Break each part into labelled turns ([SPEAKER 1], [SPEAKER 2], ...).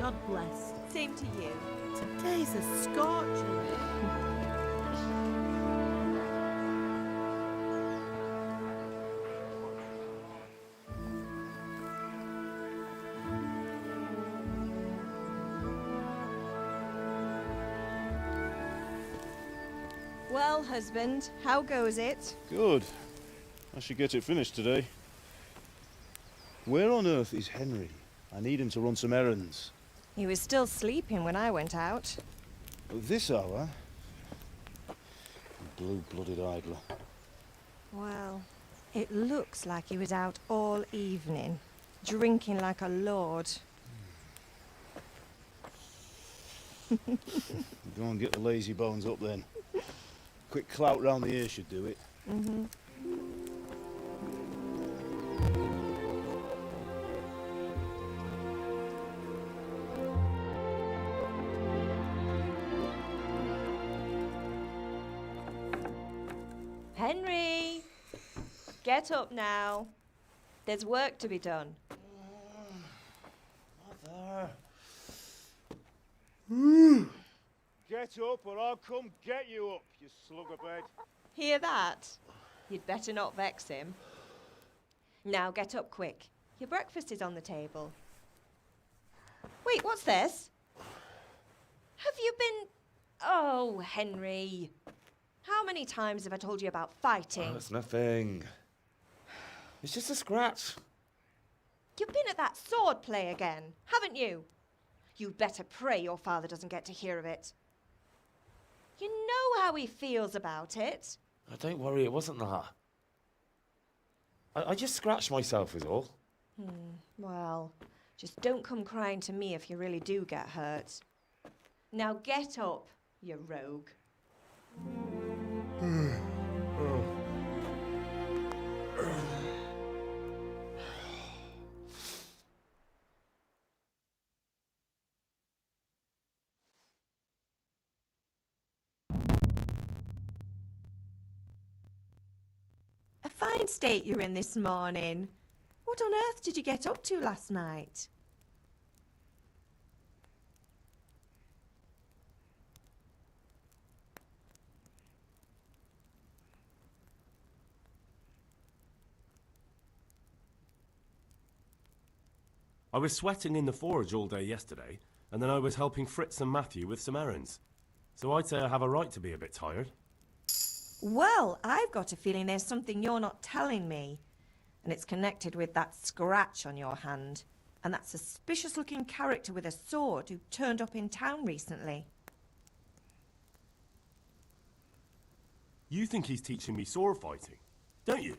[SPEAKER 1] God bless.
[SPEAKER 2] Same to you.
[SPEAKER 1] Today's a scorcher.
[SPEAKER 2] Well, husband, how goes it?
[SPEAKER 3] Good. I should get it finished today. Where on earth is Henry? I need him to run some errands.
[SPEAKER 2] He was still sleeping when I went out.
[SPEAKER 3] At this hour? Blue-blooded idler.
[SPEAKER 2] Well, it looks like he was out all evening, drinking like a lord.
[SPEAKER 3] Go and get the lazy bones up then. Quick clout round the ear should do it.
[SPEAKER 2] Mm-hmm. Henry! Get up now. There's work to be done.
[SPEAKER 3] Mother. Get up or I'll come get you up, you slugabed.
[SPEAKER 2] Hear that? You'd better not vex him. Now get up quick. Your breakfast is on the table. Wait, what's this? Have you been... Oh, Henry. How many times have I told you about fighting?
[SPEAKER 4] Oh, it's nothing. It's just a scratch.
[SPEAKER 2] You've been at that sword play again, haven't you? You'd better pray your father doesn't get to hear of it. You know how he feels about it.
[SPEAKER 4] Oh, don't worry, it wasn't that. I just scratched myself is all.
[SPEAKER 2] Well, just don't come crying to me if you really do get hurt. Now get up, you rogue. A fine state you're in this morning. What on earth did you get up to last night?
[SPEAKER 5] I was sweating in the forge all day yesterday, and then I was helping Fritz and Matthew with some errands. So I'd say I have a right to be a bit tired.
[SPEAKER 2] Well, I've got a feeling there's something you're not telling me. And it's connected with that scratch on your hand. And that suspicious-looking character with a sword who turned up in town recently.
[SPEAKER 5] You think he's teaching me sword fighting, don't you?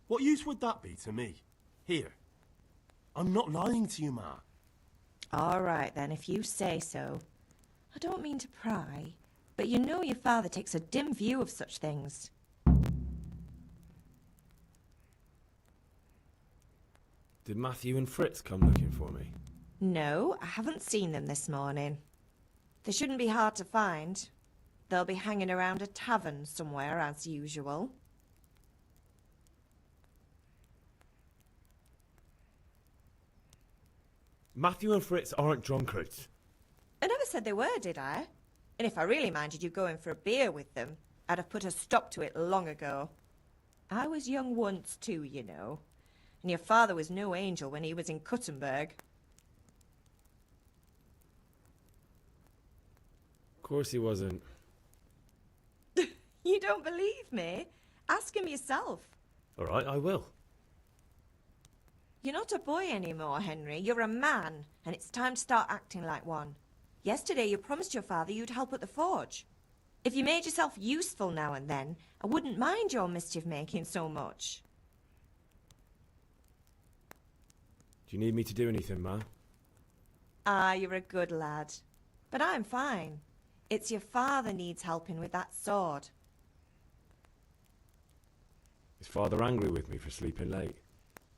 [SPEAKER 5] What use would that be to me? Here. I'm not lying to you, Ma.
[SPEAKER 2] All right, then, if you say so. I don't mean to pry, but you know your father takes a dim view of such things.
[SPEAKER 4] Did Matthew and Fritz come looking for me?
[SPEAKER 2] No, I haven't seen them this morning. They shouldn't be hard to find. They'll be hanging around a tavern somewhere, as usual.
[SPEAKER 4] Matthew and Fritz aren't drunkards.
[SPEAKER 2] I never said they were, did I? And if I really minded you going for a beer with them, I'd have put a stop to it long ago. I was young once too, you know. And your father was no angel when he was in Kuttenberg.
[SPEAKER 4] Of course he wasn't.
[SPEAKER 2] You don't believe me? Ask him yourself.
[SPEAKER 4] All right, I will.
[SPEAKER 2] You're not a boy anymore, Henry. You're a man, and it's time to start acting like one. Yesterday you promised your father you'd help at the forge. If you made yourself useful now and then, I wouldn't mind your mischief-making so much.
[SPEAKER 4] Do you need me to do anything, Ma?
[SPEAKER 2] Ah, you're a good lad. But I'm fine. It's your father needs helping with that sword.
[SPEAKER 4] Is Father angry with me for sleeping late?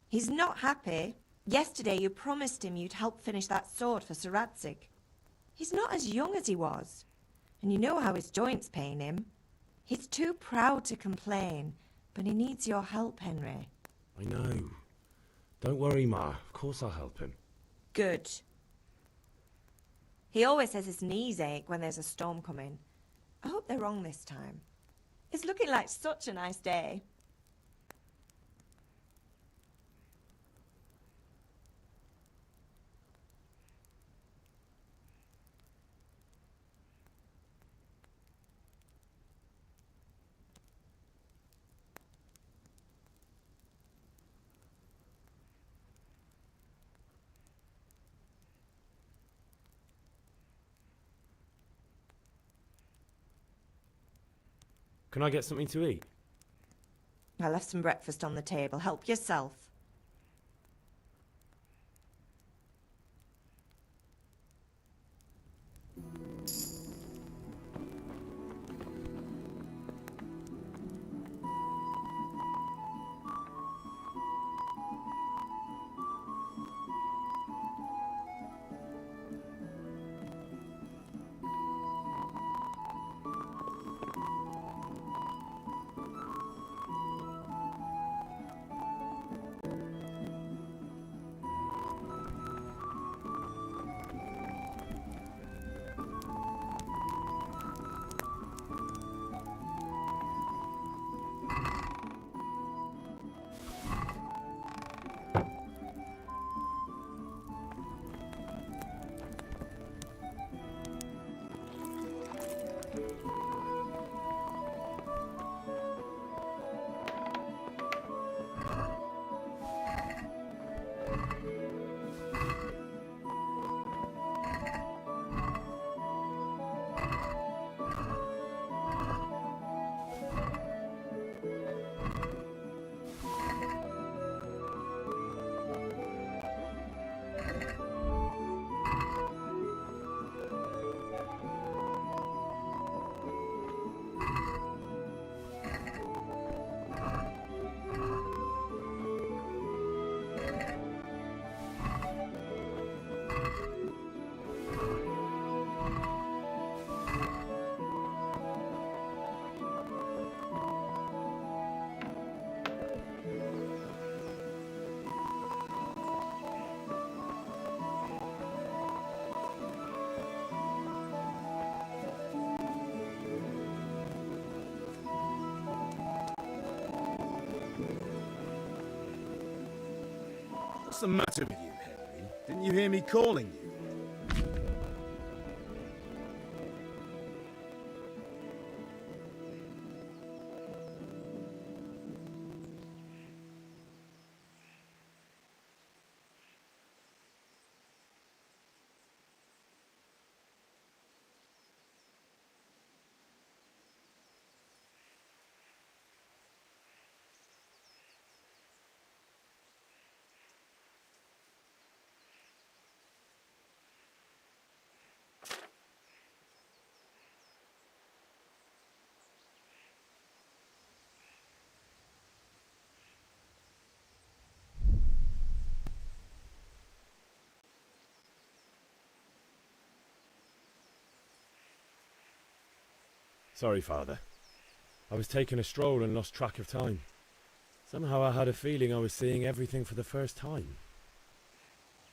[SPEAKER 2] He's not happy. Yesterday you promised him you'd help finish that sword for Sir Radzig. He's not as young as he was. And you know how his joints pain him. He's too proud to complain, but he needs your help, Henry.
[SPEAKER 4] I know. Don't worry, Ma. Of course I'll help him.
[SPEAKER 2] Good. He always says his knees ache when there's a storm coming. I hope they're wrong this time. It's looking like such a nice day.
[SPEAKER 6] Can I get something to eat?
[SPEAKER 2] I left some breakfast on the table. Help yourself.
[SPEAKER 3] What's the matter with you, Henry? Didn't you hear me calling you?
[SPEAKER 6] Sorry, Father. I was taking a stroll and lost track of time. Somehow I had a feeling I was seeing everything for the first time.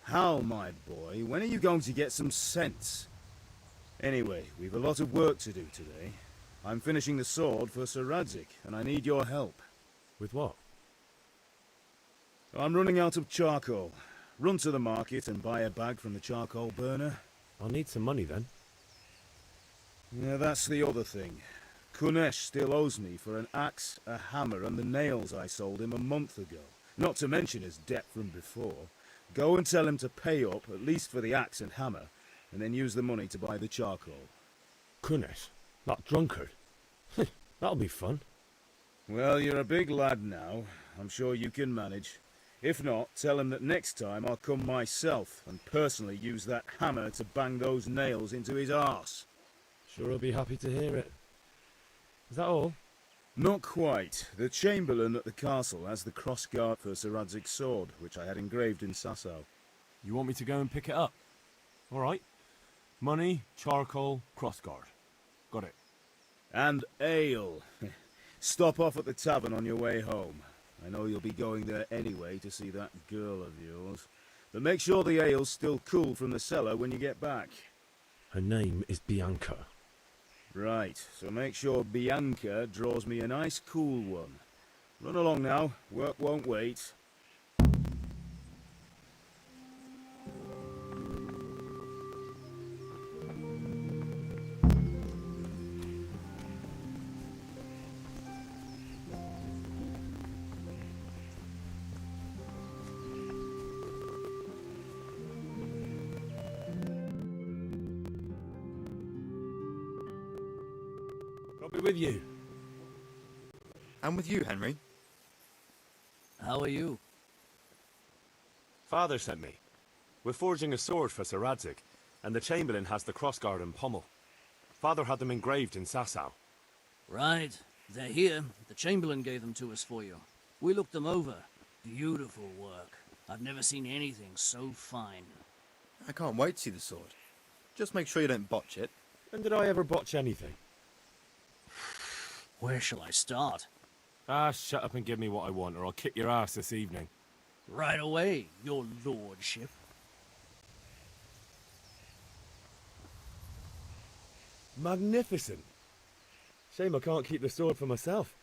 [SPEAKER 3] How, my boy? When are you going to get some sense? Anyway, we've a lot of work to do today. I'm finishing the sword for Sir Radzig, and I need your help.
[SPEAKER 6] With what?
[SPEAKER 3] I'm running out of charcoal. Run to the market and buy a bag from the charcoal burner.
[SPEAKER 6] I'll need some money then.
[SPEAKER 3] Yeah, that's the other thing. Kunesh still owes me for an axe, a hammer, and the nails I sold him a month ago. Not to mention his debt from before. Go and tell him to pay up, at least for the axe and hammer, and then use the money to buy the charcoal.
[SPEAKER 6] Kunesh? That drunkard? That'll be fun.
[SPEAKER 3] Well, you're a big lad now. I'm sure you can manage. If not, tell him that next time I'll come myself and personally use that hammer to bang those nails into his arse.
[SPEAKER 6] Sure I'll be happy to hear it. Is that all?
[SPEAKER 3] Not quite. The Chamberlain at the castle has the crossguard for Sir Radzig's sword, which I had engraved in Sasau.
[SPEAKER 5] You want me to go and pick it up? All right. Money, charcoal, crossguard. Got it.
[SPEAKER 3] And ale. Stop off at the tavern on your way home. I know you'll be going there anyway to see that girl of yours. But make sure the ale's still cool from the cellar when you get back.
[SPEAKER 6] Her name is Bianca.
[SPEAKER 3] Right, so make sure Bianca draws me a nice cool one. Run along now, work won't wait.
[SPEAKER 6] I'll be with you.
[SPEAKER 4] I'm with you, Henry.
[SPEAKER 7] How are you?
[SPEAKER 5] Father sent me. We're forging a sword for Sir Radzig, and the Chamberlain has the crossguard and pommel. Father had them engraved in Sasau.
[SPEAKER 7] Right. They're here. The Chamberlain gave them to us for you. We looked them over. Beautiful work. I've never seen anything so fine.
[SPEAKER 4] I can't wait to see the sword. Just make sure you don't botch it.
[SPEAKER 6] When did I ever botch anything?
[SPEAKER 7] Where shall I start?
[SPEAKER 6] Ah, shut up and give me what I want, or I'll kick your ass this evening.
[SPEAKER 7] Right away, your lordship.
[SPEAKER 6] Magnificent. Shame I can't keep the sword for myself.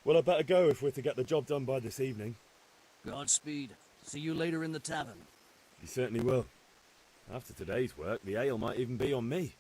[SPEAKER 6] Well, I better go if we're to get the job done by this evening.
[SPEAKER 7] Godspeed. See you later in the tavern.
[SPEAKER 6] You certainly will. After today's work, the ale might even be on me.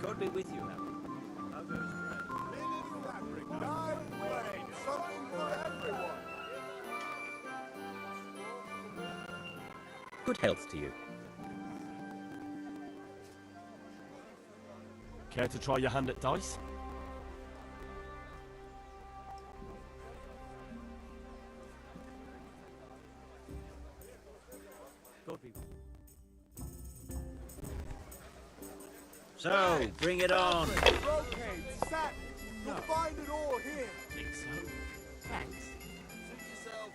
[SPEAKER 7] God be with you, Harry.
[SPEAKER 8] Good health to you.
[SPEAKER 5] Care to try your hand at dice?
[SPEAKER 7] God be with you.
[SPEAKER 8] So, bring it on.
[SPEAKER 9] Brocade, satin, you'll find it all here.
[SPEAKER 5] Think so. Thanks.
[SPEAKER 9] Suit yourself.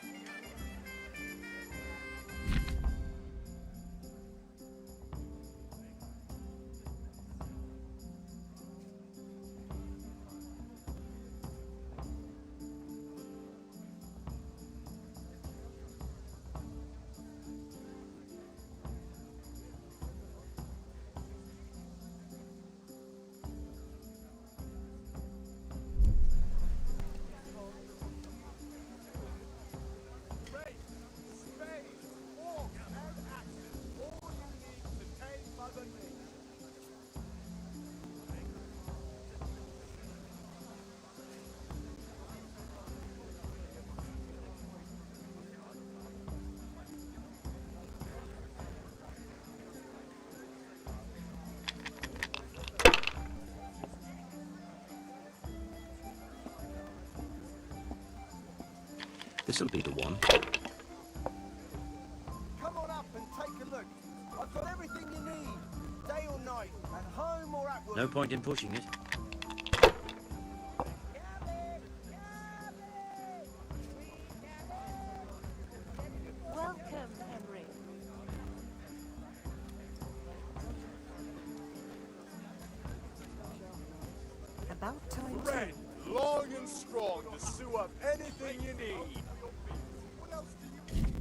[SPEAKER 8] This'll be the one.
[SPEAKER 9] Come on up and take a look. I've got everything you need, day or night, at home or at work.
[SPEAKER 8] No point in pushing it.
[SPEAKER 1] Welcome, Henry. About time.
[SPEAKER 9] Red, long and strong to sew up anything you need. What else do you need?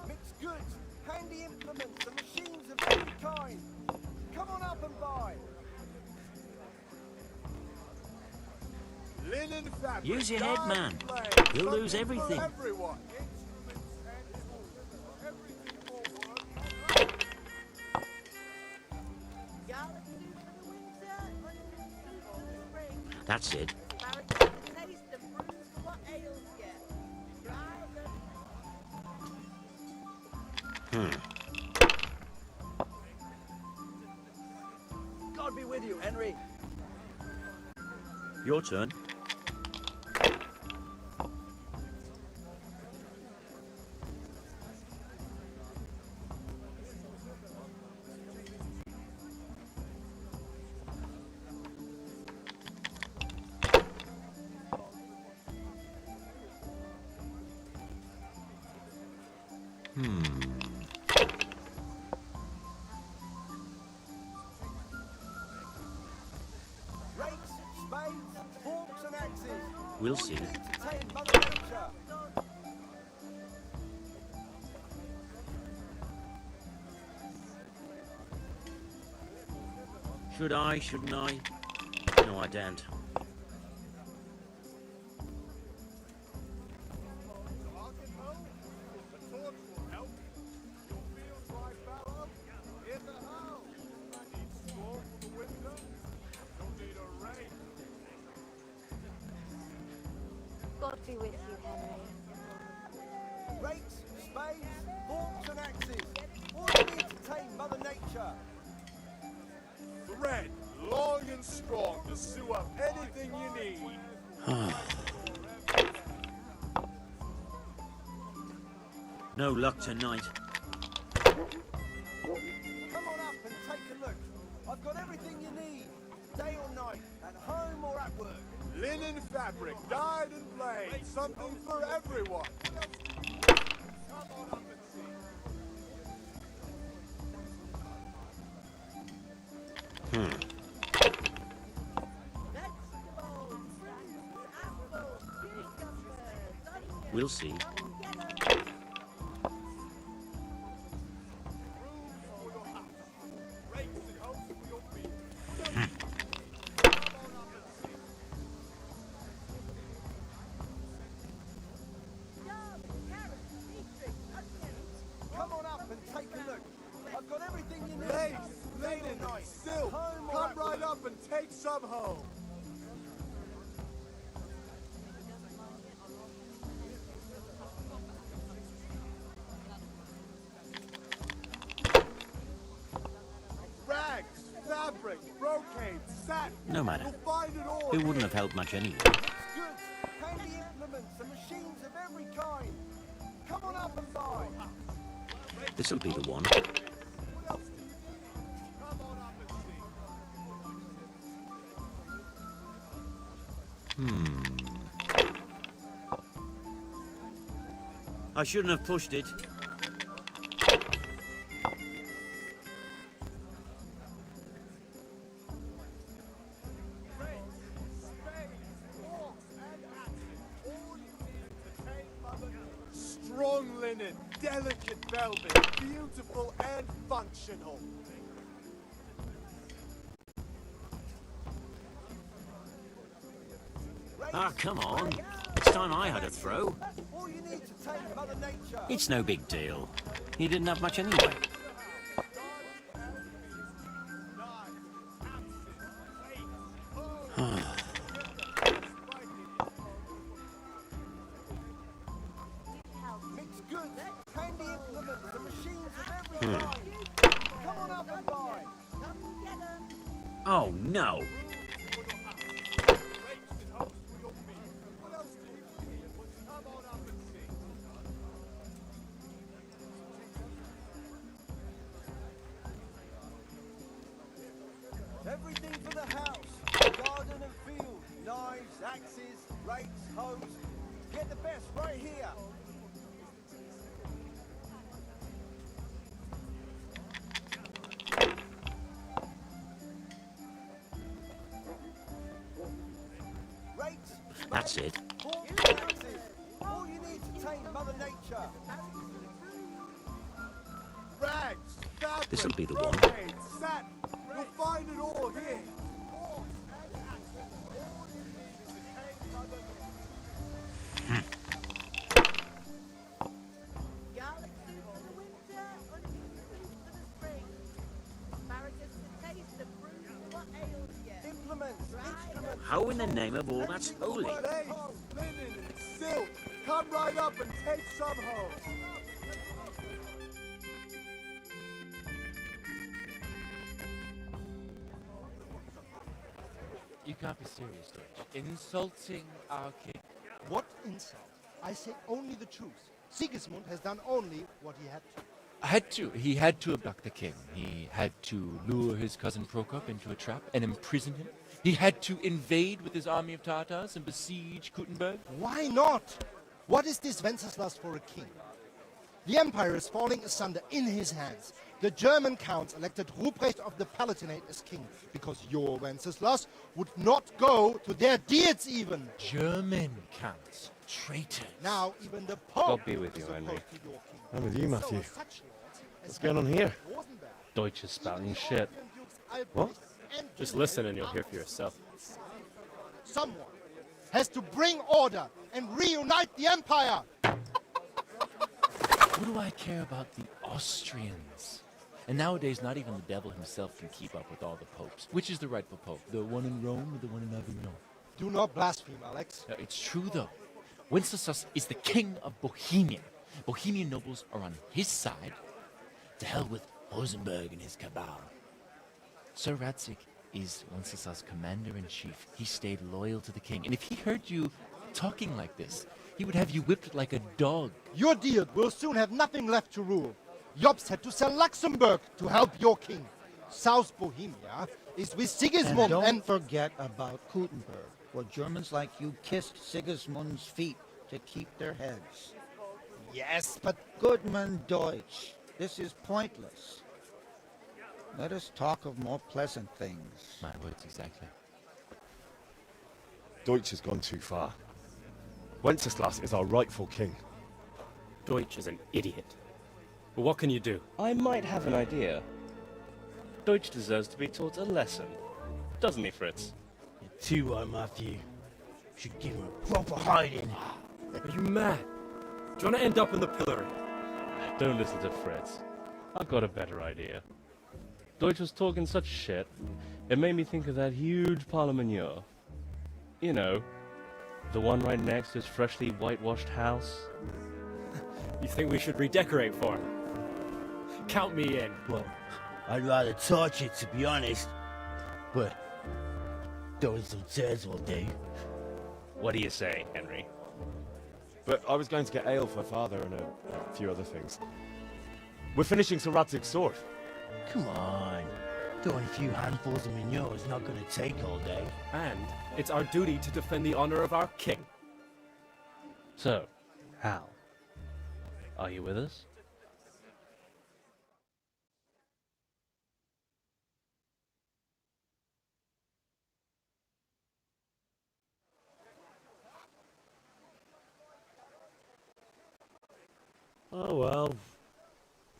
[SPEAKER 9] Mixed goods, handy implements, and machines of every kind. Come on up and buy. Linen fabric.
[SPEAKER 8] Use your head,
[SPEAKER 9] dyed
[SPEAKER 8] man.
[SPEAKER 9] and blade,
[SPEAKER 8] You'll
[SPEAKER 9] something
[SPEAKER 8] lose
[SPEAKER 9] for
[SPEAKER 8] everything.
[SPEAKER 9] Everyone. Instruments and tools. Everything for work.
[SPEAKER 1] Galaxy for the winter, onion soup for the spring.
[SPEAKER 8] That's it.
[SPEAKER 1] Carrots for the taste and prunes for what ails you. Try them.
[SPEAKER 7] God be with you, Henry.
[SPEAKER 8] Your turn.
[SPEAKER 9] Rakes, spades, forks and axes.
[SPEAKER 8] We'll
[SPEAKER 9] All
[SPEAKER 8] see.
[SPEAKER 9] you need to tame Mother Nature.
[SPEAKER 8] Should I? Shouldn't I? No, I don't.
[SPEAKER 10] God be with you, Henry.
[SPEAKER 9] Rakes, spades, forks and axes. All you need to tame Mother Nature.
[SPEAKER 11] Thread, long and strong to sew up anything you need.
[SPEAKER 8] No luck tonight.
[SPEAKER 9] Come on up and take a look. I've got everything you need. Day or night, at home or at work.
[SPEAKER 11] Linen fabric, dyed and blade, something for everyone.
[SPEAKER 8] We'll see.
[SPEAKER 9] Come on up and take a look. I've got everything you need.
[SPEAKER 11] Lace,
[SPEAKER 9] Day or
[SPEAKER 11] linen,
[SPEAKER 9] night,
[SPEAKER 11] silk,
[SPEAKER 9] home or
[SPEAKER 11] come
[SPEAKER 9] at
[SPEAKER 11] right
[SPEAKER 9] work.
[SPEAKER 11] up and take some home. Rags, fabric, brocade, satin.
[SPEAKER 8] No matter.
[SPEAKER 11] You'll find it all.
[SPEAKER 8] It wouldn't have helped much anyway.
[SPEAKER 9] Goods, handy implements and machines of every kind. Come on up and buy.
[SPEAKER 8] This'll be the one. I shouldn't have pushed it.
[SPEAKER 11] Strong linen, delicate velvet, beautiful and functional.
[SPEAKER 8] Ah, come on. It's time I had a throw.
[SPEAKER 9] All you need to tame Mother Nature.
[SPEAKER 8] It's no big deal. He didn't have much anyway.
[SPEAKER 9] Mixed goods, handy implements and machines of every kind. Come on up and buy.
[SPEAKER 8] Oh, no.
[SPEAKER 9] Everything for the house. Garden and field. Knives, axes, rakes, hoes. Get the best right here. Rakes,
[SPEAKER 8] That's it.
[SPEAKER 9] forks and axes. All you need to tame Mother Nature.
[SPEAKER 11] Rags, fabric,
[SPEAKER 8] This'll be the one.
[SPEAKER 11] brocade, satin. You'll find it all here.
[SPEAKER 1] Garlic soup for the winter, onion soup for the spring. Asparagus to taste, and fruit for what ails you.
[SPEAKER 9] Implements, instruments.
[SPEAKER 8] How in the name of all that's holy?
[SPEAKER 11] Lace, linen, and silk. Come right up and take some home.
[SPEAKER 12] You can't be serious, Deutsch. Insulting our king.
[SPEAKER 13] What insult? I say only the truth. Sigismund has done only what he had to.
[SPEAKER 12] He had to abduct the king. He had to lure his cousin Prokop into a trap and imprison him. He had to invade with his army of Tatars and besiege Kuttenberg.
[SPEAKER 13] Why not? What is this Wenceslas for a king? The empire is falling asunder in his hands. The German counts elected Ruprecht of the Palatinate as king because your Wenceslas would not go to their deeds even.
[SPEAKER 12] German counts. Traitors.
[SPEAKER 13] Now even the Pope
[SPEAKER 6] God be with you,
[SPEAKER 13] is
[SPEAKER 6] Henry.
[SPEAKER 13] opposed to your king.
[SPEAKER 6] I'm with you, Matthew.
[SPEAKER 13] So such lords as
[SPEAKER 6] What's going on here?
[SPEAKER 13] Rosenberg,
[SPEAKER 6] Deutsch is spouting shit. What? Just listen and you'll hear for yourself.
[SPEAKER 13] Someone has to bring order and reunite the empire.
[SPEAKER 12] What do I care about the Austrians? And nowadays, not even the devil himself can keep up with all the popes. Which is the rightful pope? The one in Rome or the one in Avignon?
[SPEAKER 13] Do not blaspheme, Alex.
[SPEAKER 12] It's true, though. Wenceslas is the king of Bohemia. Bohemian nobles are on his side. To hell with Rosenberg and his cabal. Sir Radzik is Wenceslas' commander-in-chief. He stayed loyal to the king. And if he heard you talking like this, he would have you whipped like a dog.
[SPEAKER 13] Your deed will soon have nothing left to rule. Jobst had to sell Luxembourg to help your king. South Bohemia is with Sigismund
[SPEAKER 10] and don't forget about Gutenberg, where Germans like you kissed Sigismund's feet to keep their heads.
[SPEAKER 13] Yes, but
[SPEAKER 10] Goodman Deutsch, this is pointless. Let us talk of more pleasant things.
[SPEAKER 12] My words exactly.
[SPEAKER 6] Deutsch has gone too far. Wenceslas is our rightful king.
[SPEAKER 14] Deutsch is an idiot. But what can you do?
[SPEAKER 15] I might have an idea. Deutsch deserves to be taught a lesson. Doesn't he, Fritz?
[SPEAKER 16] You're too right, Matthew. Should give him a proper hiding.
[SPEAKER 14] Are you mad? Do you want to end up in the pillory?
[SPEAKER 15] Don't listen to Fritz. I've got a better idea. Deutsch was talking such shit, it made me think of that huge parliament. You know, the one right next to his freshly whitewashed house.
[SPEAKER 14] You think we should redecorate for him? Count me in.
[SPEAKER 16] Well, I'd rather torch it, to be honest. But throwing some chairs will do.
[SPEAKER 15] What do you say, Henry?
[SPEAKER 6] But I was going to get ale for father and a few other things. We're finishing Sir Radzig's sword.
[SPEAKER 16] Come on. Throwing a few handfuls of manure is not going to take all day.
[SPEAKER 14] And it's our duty to defend the honor of our king.
[SPEAKER 15] So, Hal, are you with us?
[SPEAKER 6] Oh well.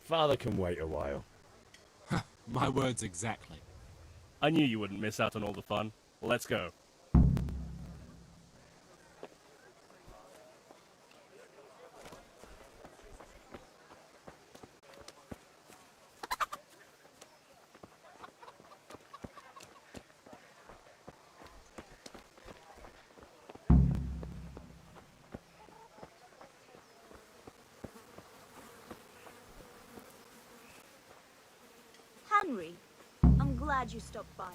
[SPEAKER 6] Father can wait a while.
[SPEAKER 14] My words exactly.
[SPEAKER 15] I knew you wouldn't miss out on all the fun. Let's go.
[SPEAKER 17] Henry, I'm glad you stopped by.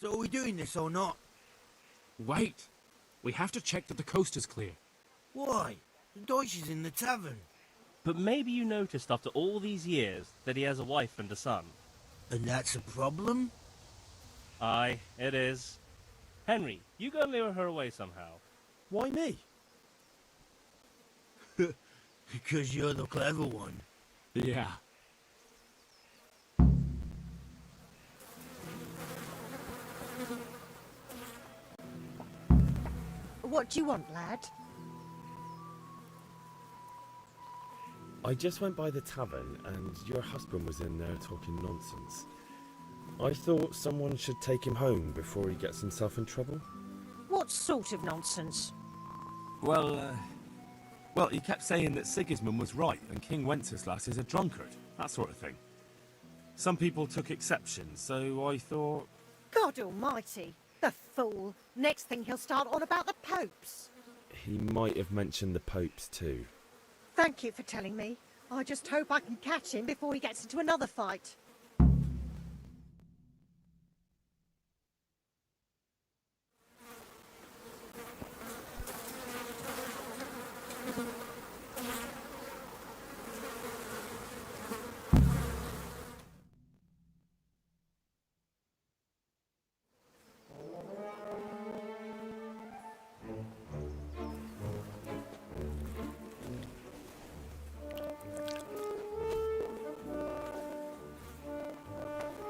[SPEAKER 16] So are we doing this or not?
[SPEAKER 14] Wait. We have to check that the coast is clear.
[SPEAKER 16] Why? The Deutsch is in the tavern.
[SPEAKER 15] But maybe you noticed after all these years that he has a wife and a son.
[SPEAKER 16] And that's a problem?
[SPEAKER 15] Aye, it is. Henry, you go lure her away somehow.
[SPEAKER 14] Why me?
[SPEAKER 16] Because you're the clever one.
[SPEAKER 14] Yeah.
[SPEAKER 18] What do you want, lad?
[SPEAKER 6] I just went by the tavern and your husband was in there talking nonsense. I thought someone should take him home before he gets himself in trouble.
[SPEAKER 18] What sort of nonsense?
[SPEAKER 14] Well, he kept saying that Sigismund was right and King Wenceslas is a drunkard, that sort of thing. Some people took exception, so I thought...
[SPEAKER 18] God almighty, the fool. Next thing he'll start on about the popes.
[SPEAKER 6] He might have mentioned the popes too.
[SPEAKER 18] Thank you for telling me. I just hope I can catch him before he gets into another fight.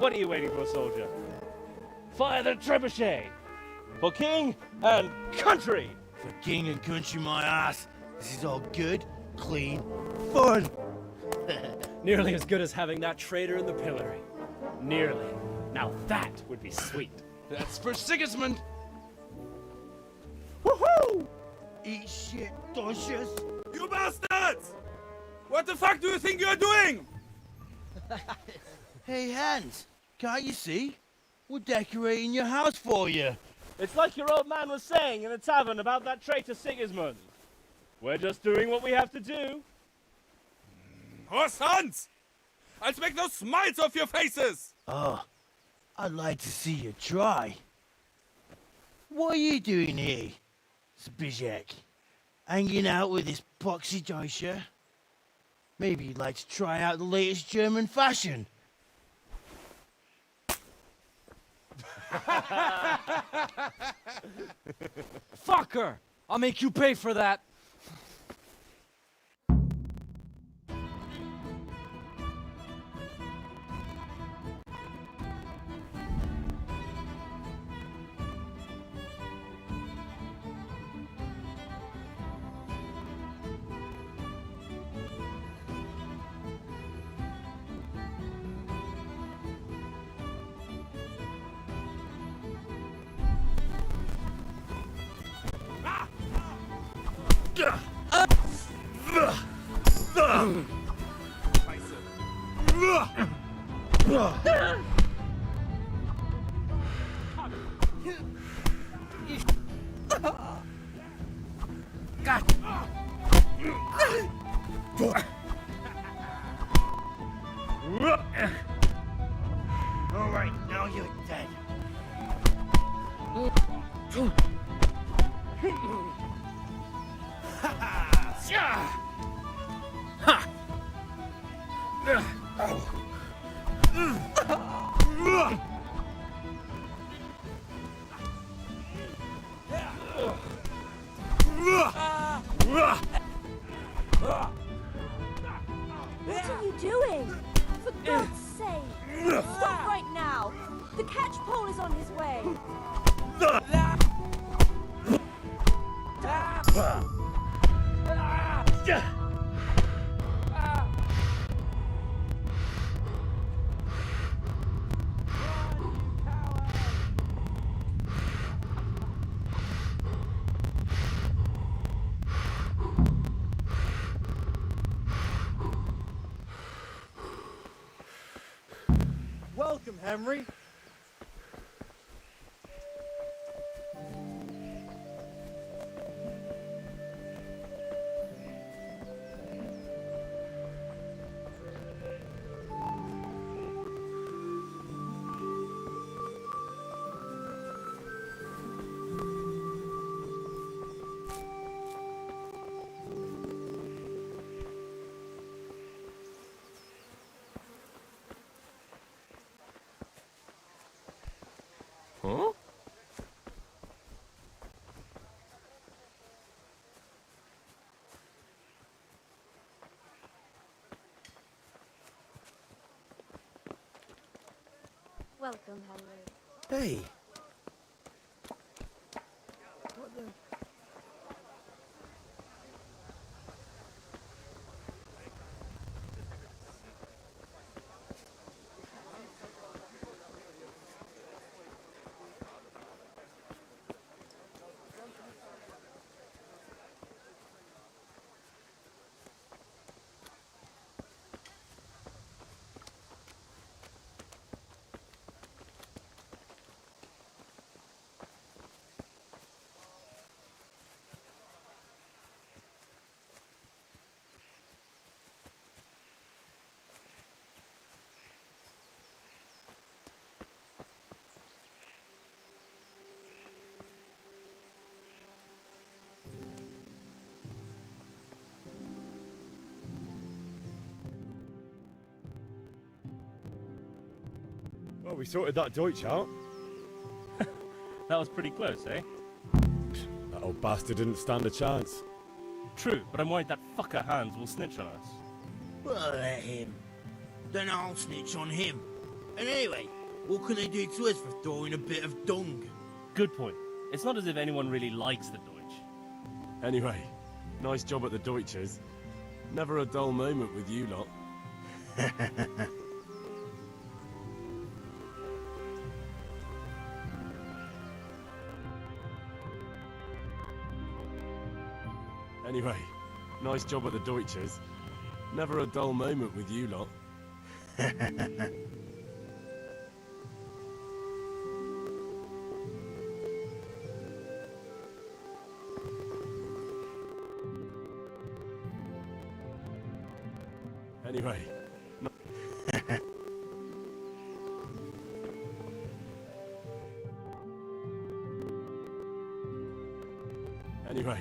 [SPEAKER 15] What are you waiting for, soldier? Fire the trebuchet! For king and country!
[SPEAKER 16] For king and country, my ass. This is all good, clean, fun.
[SPEAKER 19] Nearly as good as having that traitor in the pillory. Nearly. Now that would be sweet.
[SPEAKER 12] That's for Sigismund!
[SPEAKER 16] Woohoo! Eat shit, Docious.
[SPEAKER 14] You bastards! What the fuck do you think you're doing?
[SPEAKER 16] Hey, Hans, can't you see? We're decorating your house for you.
[SPEAKER 15] It's like your old man was saying in the tavern about that traitor Sigismund. We're just doing what we have to do.
[SPEAKER 14] Oh, sons! I'll make those smiles off your faces!
[SPEAKER 16] Oh, I'd like to see you try. What are you doing here, Zbigniew? Hanging out with this boxy Deutscher? Maybe you'd like to try out the latest German fashion.
[SPEAKER 19] Fucker! I'll make you pay for that.
[SPEAKER 16] All right, now you're dead.
[SPEAKER 17] What are you doing? For God's sake! Stop right now! The catch pole is on his way!
[SPEAKER 19] Welcome, Henry.
[SPEAKER 15] Huh?
[SPEAKER 17] Welcome, Henry.
[SPEAKER 16] Hey.
[SPEAKER 17] What the...
[SPEAKER 6] Well, we sorted that Deutsch out.
[SPEAKER 15] That was pretty close, eh?
[SPEAKER 6] That old bastard didn't stand a chance.
[SPEAKER 15] True, but I'm worried that fucker Hans will snitch on us.
[SPEAKER 16] Well, let him. Then I'll snitch on him. And anyway, what can they do to us for throwing a bit of dung?
[SPEAKER 15] Good point. It's not as if anyone really likes the Deutsch.
[SPEAKER 5] Anyway, nice job at the Deutsches. Never a dull moment with you lot. Anyway, nice job at the Deutsches. Never a dull moment with you lot. Anyway. Anyway.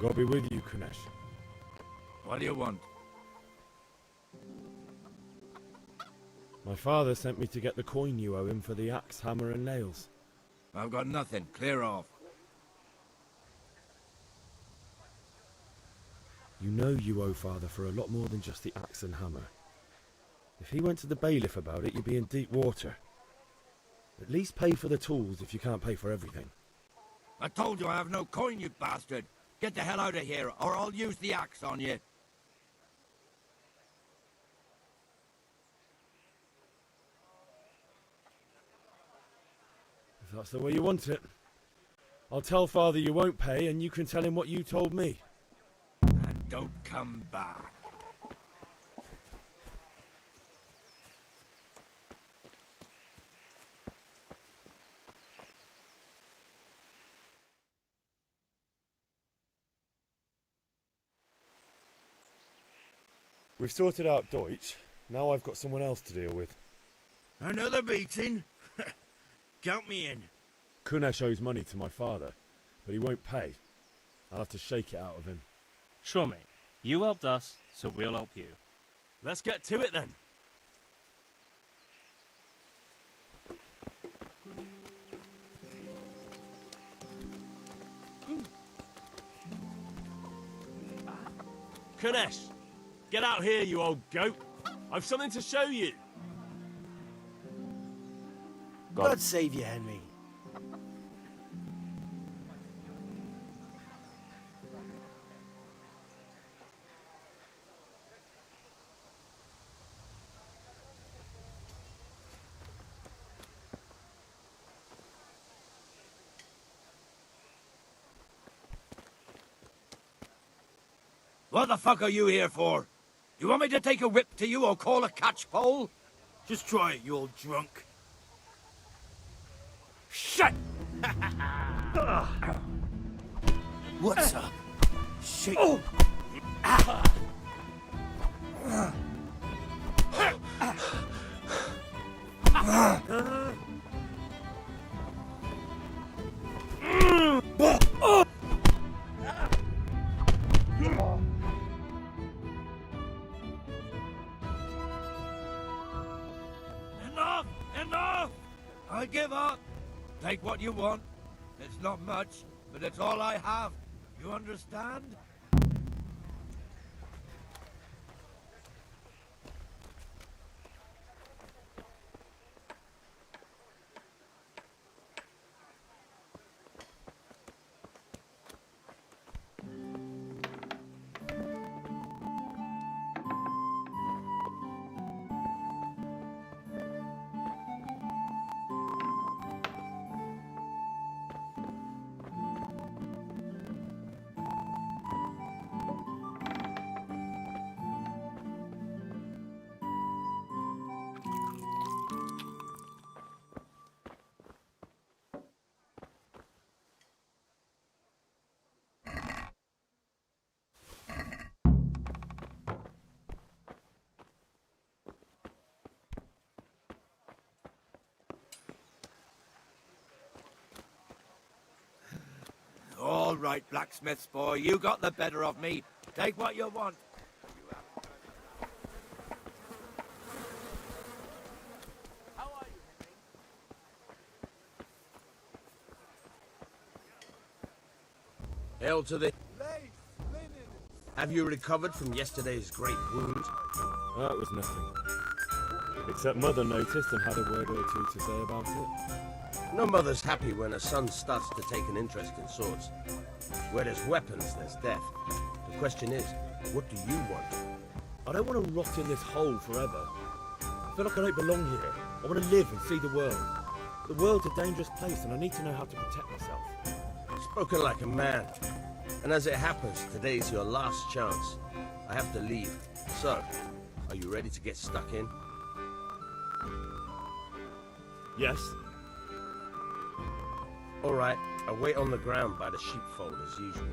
[SPEAKER 3] God be with you, Kunesh.
[SPEAKER 20] What do you want?
[SPEAKER 3] My father sent me to get the coin you owe him for the axe, hammer and nails.
[SPEAKER 20] I've got nothing. Clear off.
[SPEAKER 3] You know you owe father for a lot more than just the axe and hammer. If he went to the bailiff about it, you'd be in deep water. At least pay for the tools if you can't pay for everything.
[SPEAKER 20] I told you I have no coin, you bastard. Get the hell out of here, or I'll use the axe on you.
[SPEAKER 3] If that's the way you want it. I'll tell father you won't pay, and you can tell him what you told me.
[SPEAKER 20] And don't come back.
[SPEAKER 3] We've sorted out Deutsch. Now I've got someone else to deal with.
[SPEAKER 16] Another beating? Count me in.
[SPEAKER 3] Kunesh owes money to my father, but he won't pay. I'll have to shake it out of him.
[SPEAKER 15] Sure, mate. You helped us, so we'll help you.
[SPEAKER 5] Let's get to it then. Kunesh, get out here, you old goat. I've something to show you.
[SPEAKER 16] God save you, Henry.
[SPEAKER 20] What the fuck are you here for? You want me to take a whip to you or call a catchpole?
[SPEAKER 16] Just try it, you old drunk.
[SPEAKER 20] Shit!
[SPEAKER 16] What's up? Shit.
[SPEAKER 20] Oh. Enough! Enough! I give up. Take what you want. It's not much, but it's all I have. You understand? All right, blacksmith's boy, you got the better of me. Take what you want.
[SPEAKER 21] Hail to the... Have you recovered from yesterday's great wound?
[SPEAKER 6] That was nothing. Except Mother noticed and had a word or two to say about it.
[SPEAKER 21] No mother's happy when her son starts to take an interest in swords. Where there's weapons, there's death. The question is, what do you want?
[SPEAKER 6] I don't want to rot in this hole forever. I feel like I don't belong here. I want to live and see the world. The world's a dangerous place and I need to know how to protect myself.
[SPEAKER 21] Spoken like a man. And as it happens, today's your last chance. I have to leave. So, are you ready to get stuck in?
[SPEAKER 6] Yes.
[SPEAKER 21] All right, I'll wait on the ground by the sheepfold as usual.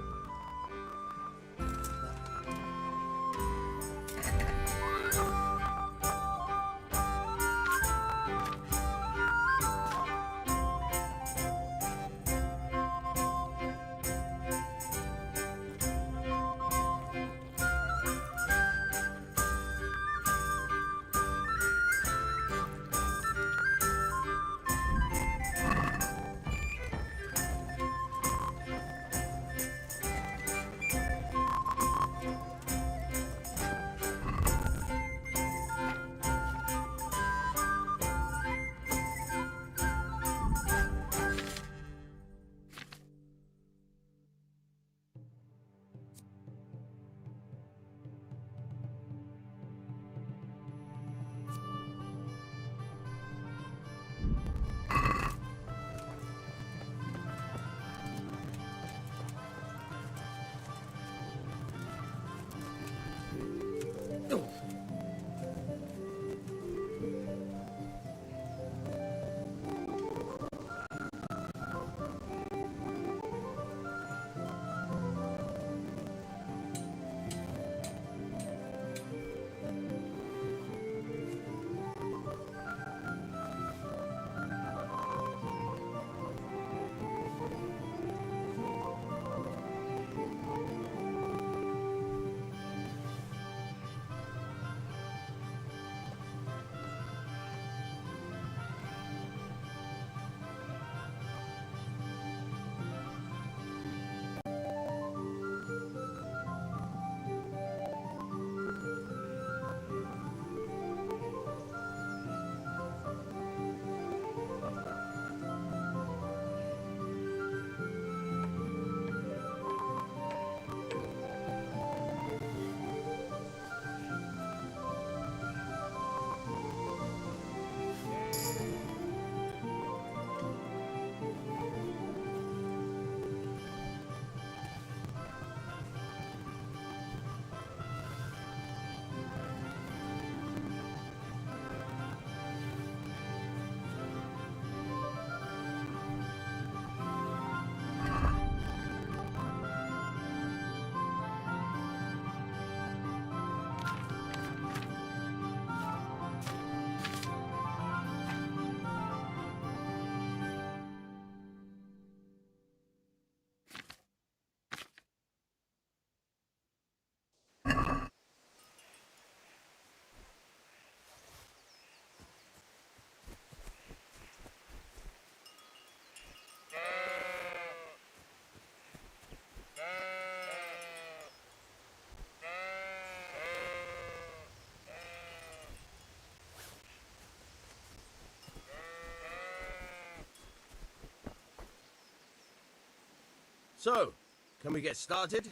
[SPEAKER 21] So, can we get started?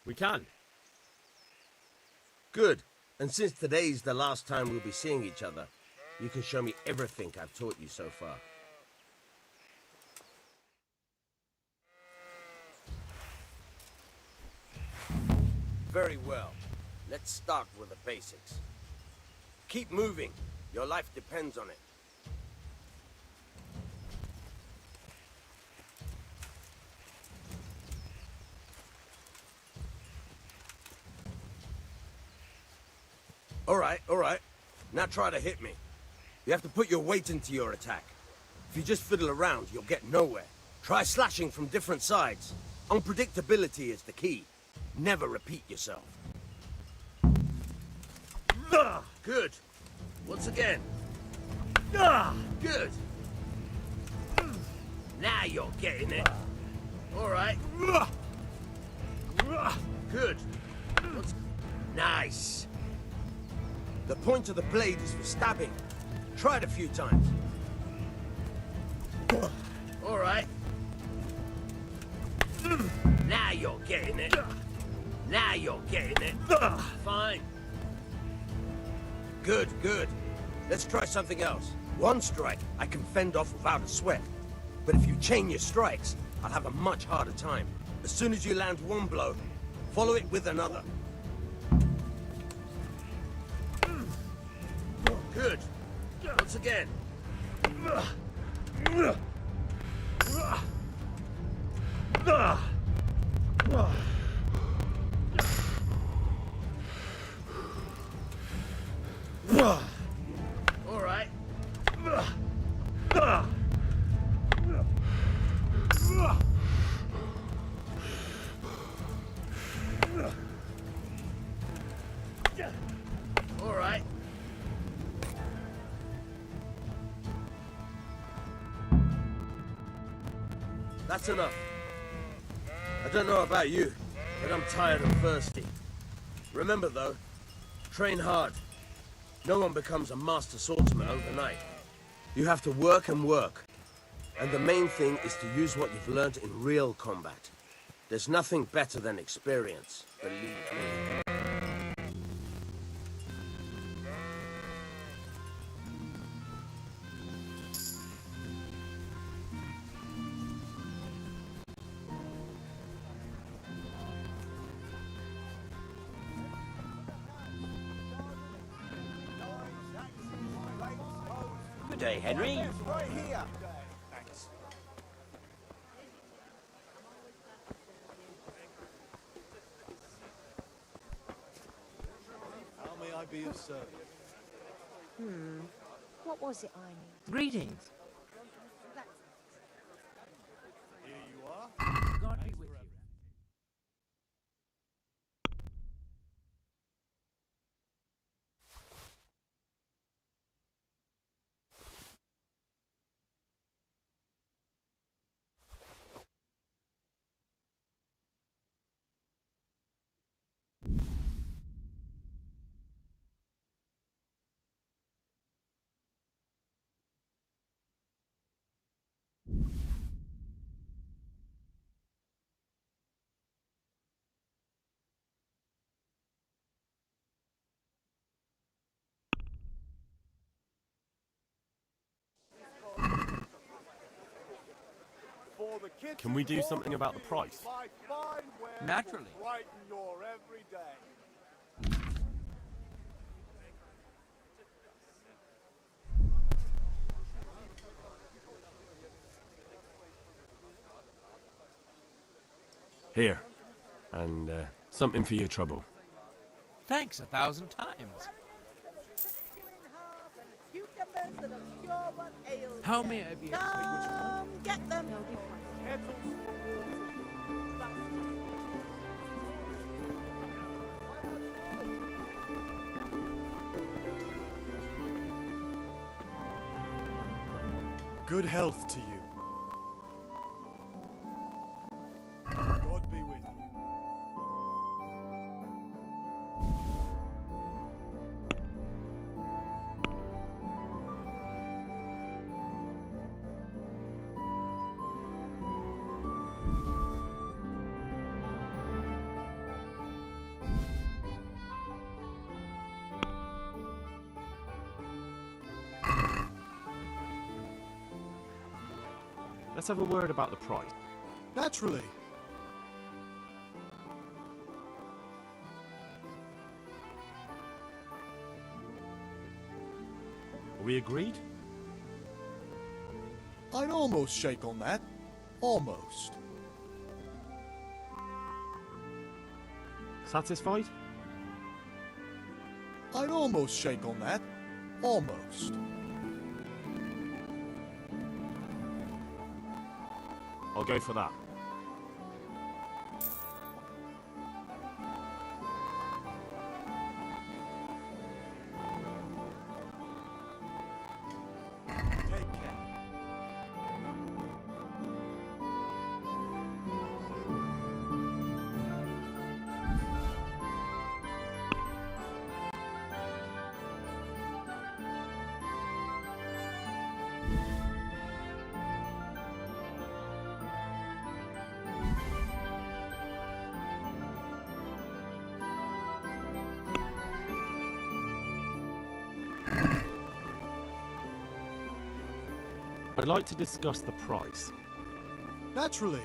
[SPEAKER 6] We can.
[SPEAKER 21] Good. And since today's the last time we'll be seeing each other, you can show me everything I've taught you so far. Very well. Let's start with the basics. Keep moving. Your life depends on it. All right. Now try to hit me. You have to put your weight into your attack. If you just fiddle around, you'll get nowhere. Try slashing from different sides. Unpredictability is the key. Never repeat yourself. Good. Once again. Good. Now you're getting it. All right. Good. Nice. The point of the blade is for stabbing. Try it a few times. All right. Now you're getting it. Now you're getting it. Fine. Good, good. Let's try something else. One strike I can fend off without a sweat. But if you chain your strikes, I'll have a much harder time. As soon as you land one blow, follow it with another. Good. Once again. All right. All right. That's enough. I don't know about you, but I'm tired and thirsty. Remember though, train hard. No one becomes a master swordsman overnight. You have to work and work. And the main thing is to use what you've learned in real combat. There's nothing better than experience, believe me.
[SPEAKER 8] Good day, Henry.
[SPEAKER 11] Right here. Thanks. How may I be of service?
[SPEAKER 18] What was it I need?
[SPEAKER 8] Greetings.
[SPEAKER 11] Here you are.
[SPEAKER 7] God be with you.
[SPEAKER 11] For the kids
[SPEAKER 5] Can we do something about the price?
[SPEAKER 11] buy fine wares
[SPEAKER 8] Naturally.
[SPEAKER 11] to brighten your every day.
[SPEAKER 5] Here. And something for your trouble.
[SPEAKER 8] Thanks 1,000 times.
[SPEAKER 1] Cucumbers that are pure but ale.
[SPEAKER 8] How may I be of service?
[SPEAKER 1] Come get them.
[SPEAKER 11] Good health to you. God be with you.
[SPEAKER 5] Let's have a word about the price.
[SPEAKER 11] Naturally.
[SPEAKER 5] Are we agreed?
[SPEAKER 11] I'd almost shake on that. Almost.
[SPEAKER 5] Satisfied?
[SPEAKER 11] I'd almost shake on that. Almost.
[SPEAKER 5] I'll go for that.
[SPEAKER 11] Take care.
[SPEAKER 14] I'd like to discuss the price.
[SPEAKER 11] Naturally.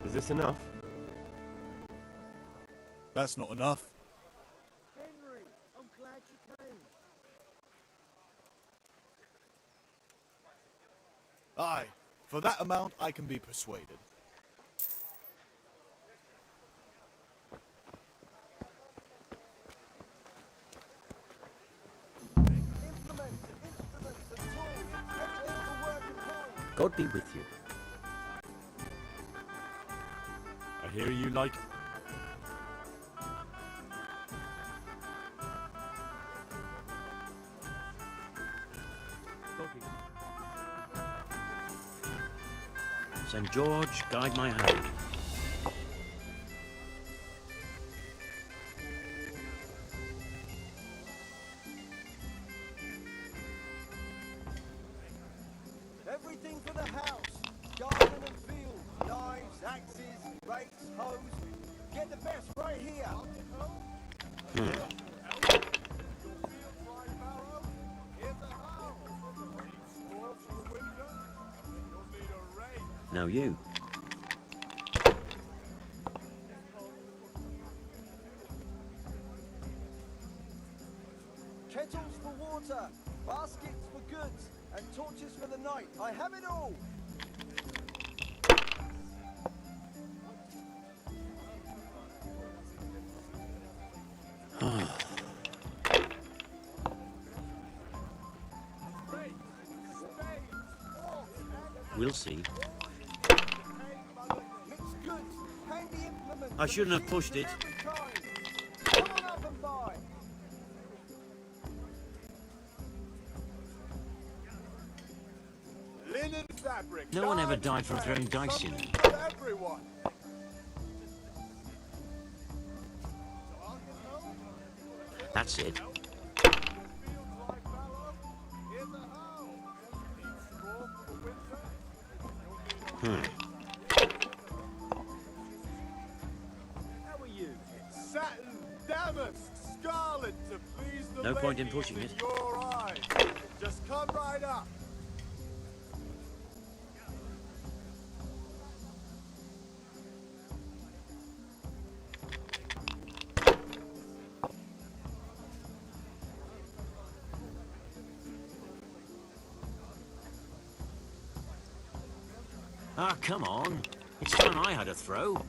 [SPEAKER 14] Is this enough?
[SPEAKER 11] That's not enough.
[SPEAKER 9] Henry, I'm glad you came.
[SPEAKER 11] Aye, for that amount I can be persuaded.
[SPEAKER 8] God be with you.
[SPEAKER 14] I hear you like...
[SPEAKER 8] St. George, guide my hand.
[SPEAKER 9] Everything for the house. Garden and field. Knives, axes, rakes, hoes. Get the best right here.
[SPEAKER 8] Now you.
[SPEAKER 9] Kettles for water. Baskets for goods. And torches for the night. I have it all.
[SPEAKER 8] We'll see.
[SPEAKER 9] Mix goods. Handy implements.
[SPEAKER 8] I shouldn't have pushed it.
[SPEAKER 9] Come on up and buy.
[SPEAKER 11] Linen fabric.
[SPEAKER 8] No one ever
[SPEAKER 11] knives,
[SPEAKER 8] died from throwing
[SPEAKER 11] thread,
[SPEAKER 8] dice, you know.
[SPEAKER 11] something for everyone.
[SPEAKER 8] That's it.
[SPEAKER 9] How are you?
[SPEAKER 11] Satin, damask, scarlet to please the
[SPEAKER 8] No point in
[SPEAKER 11] ladies
[SPEAKER 8] pushing it.
[SPEAKER 11] Your eyes. Just come right up.
[SPEAKER 8] Ah, come on. It's time I had a throw.